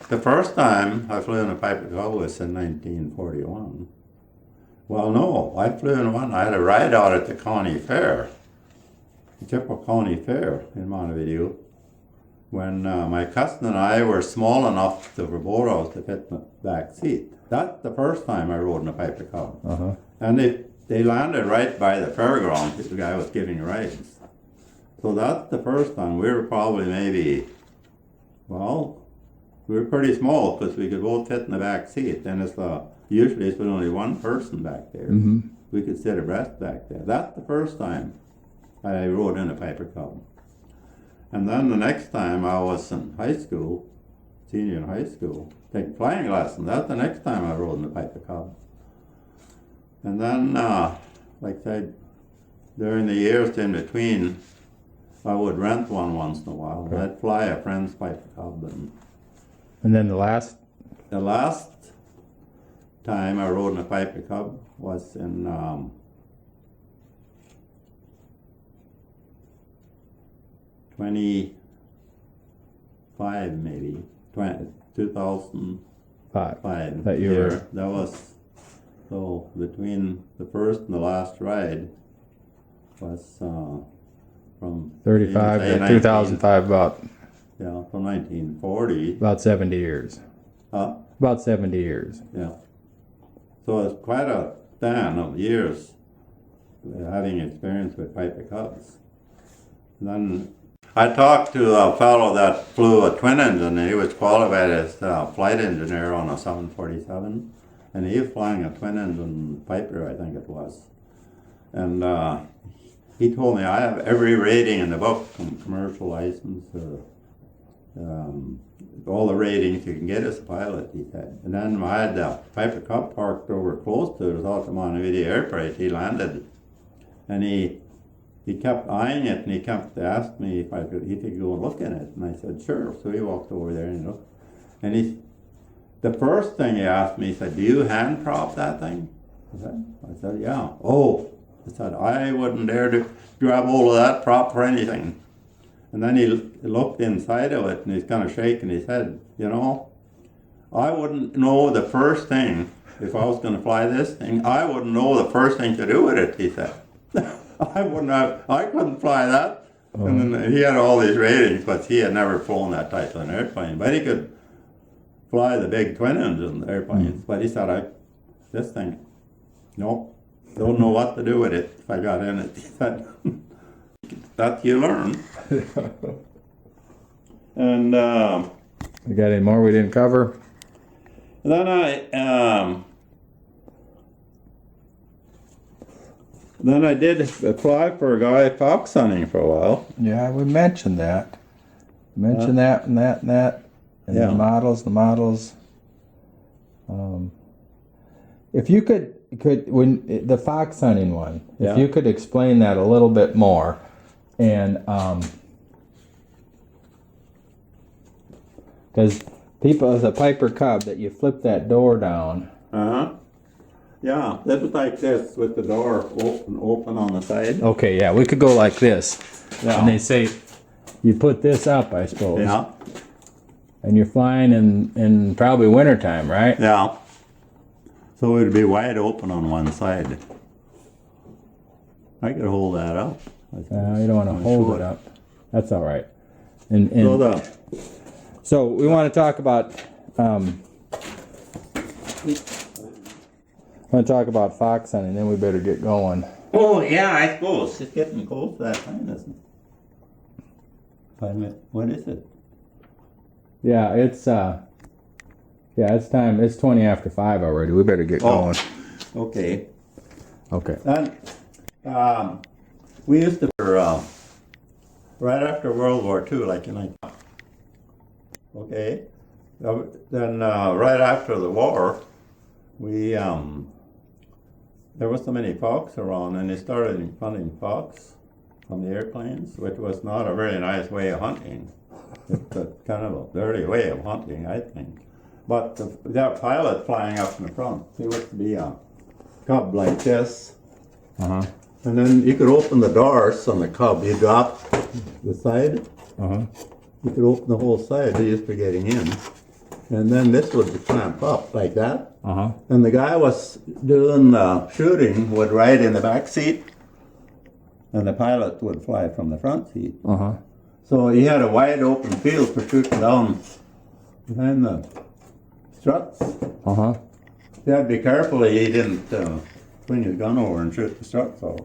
The first time I flew in a Piper Cub was in 1941. Well, no, I flew in one. I had a ride out at the county fair, the Chippewa County Fair in Montevideo, when my cousin and I were small enough for both of us to fit in the back seat. That's the first time I rode in a Piper Cub. Uh-huh. And they landed right by the fairground. The guy was giving rides. So that's the first time. We were probably maybe, well, we were pretty small because we could both fit in the back seat. And usually it's only one person back there. Mm-hmm. We could sit abreast back there. That's the first time I rode in a Piper Cub. And then the next time I was in high school, senior in high school, taking flying lessons. That's the next time I rode in a Piper Cub. And then, like I said, during the years in between, I would rent one once in a while. Okay. I'd fly a friend's Piper Cub. And then the last? The last time I rode in a Piper Cub was in 25 maybe, 2005. That year. That was, so between the first and the last ride was from 35 to 2005, about from 1940. about 70 years. About 70 years. Yeah. So it's quite a span of years having experience with Piper Cubs. And then I talked to a fellow that flew a twin engine, and he was qualified as a flight engineer on a 747, and he was flying a twin engine Piper, I think it was. And he told me I have every rating in the book, from commercial license to all the ratings you can get as a pilot, he said. And then I had the Piper Cub parked over close to it. It was out the Montevideo Airport. He landed, and he kept eyeing it, and he kept asking me if he could go and look at it. And I said, sure. So he walked over there and looked. And the first thing he asked me, he said, do you hand prop that thing? I said, yeah. Oh, I said, I wouldn't dare to grab hold of that prop for anything. And then he looked inside of it, and he's kind of shaking his head. You know, I wouldn't know the first thing, if I was going to fly this thing, I wouldn't know the first thing to do with it, he said. I couldn't fly that. Oh. And then he had all these ratings, but he had never flown that type of an airplane. But he could fly the big twin engine airplanes. But he said, this thing, nope, don't know what to do with it if I got in it. He said, that you learn. And you got any more we didn't cover? Then I did apply for a guy fox hunting for a while. Yeah, we mentioned that. That and that and that. And yeah. the models. If you could when the fox hunting one, yeah. if you could explain that a little bit more, and because people, as a Piper Cub, that you flip that door down. Yeah, that was like this with the door open on the side. Okay, yeah, we could go like this. Yeah. And they say you put this up, I suppose. Yeah. And you're flying in probably wintertime, right? Yeah. So it would be wide open on one side. I could hold that up. You don't want to hold it up. That's all right. And so we want to talk about fox hunting, then we better get going. Oh yeah, I suppose it's getting close to that time, isn't it? 5 minutes. What is it? Yeah, it's time. It's 20 after 5 already. We better get going. Okay. Okay. Then we used to right after World War II, like in okay. Then right after the war, we there was so many fox around, and they started hunting fox from the airplanes, which was not a very nice way of hunting. It's a kind of a dirty way of hunting, I think. But that pilot flying up in the front, he was to be a Cub like this. Uh-huh. And then you could open the doors on the Cub. You drop the side. Uh-huh. You could open the whole side just for getting in. and then this would clamp up like that. Uh-huh. And the guy was doing shooting would ride in the back seat, and the pilot would fly from the front seat. Uh-huh. So he had a wide open field for shooting down behind the struts. Uh-huh. You had to be careful he didn't swing his gun over and shoot the struts off.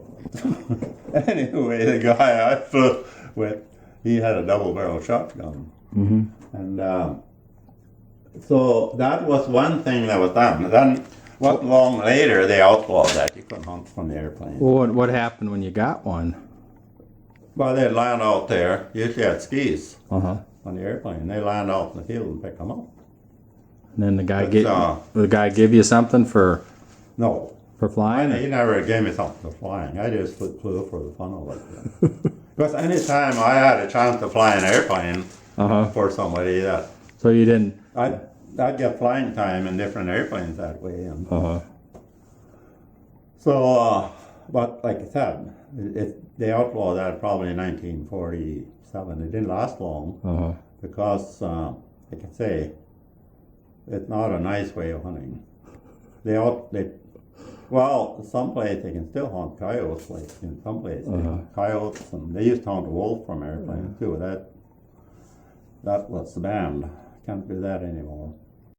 Anyway, the guy I flew with, he had a double-barrel shotgun. Mm-hmm. And so that was one thing that was done. Then, not long later, they outlawed that. You couldn't hunt from the airplane. Well, what happened when you got one? Well, they'd land out there. Usually had skis Uh-huh. on the airplane. They land out in the field and pick them up. And then the guy But, the guy give you something for No, flying? he never gave me something for flying. I just flew for the fun of it. Because anytime I had a chance to fly an airplane Uh-huh. for somebody, that So you didn't. I'd get flying time in different airplanes that way. And Uh-huh. so, but like I said, they outlawed that probably in 1947. It didn't last long Uh-huh. because, like I say, it's not a nice way of hunting. Well, some places they can still hunt coyotes, like in some places. Coyotes, and they used to hunt wolf from airplanes too. That was banned. Can't do that anymore.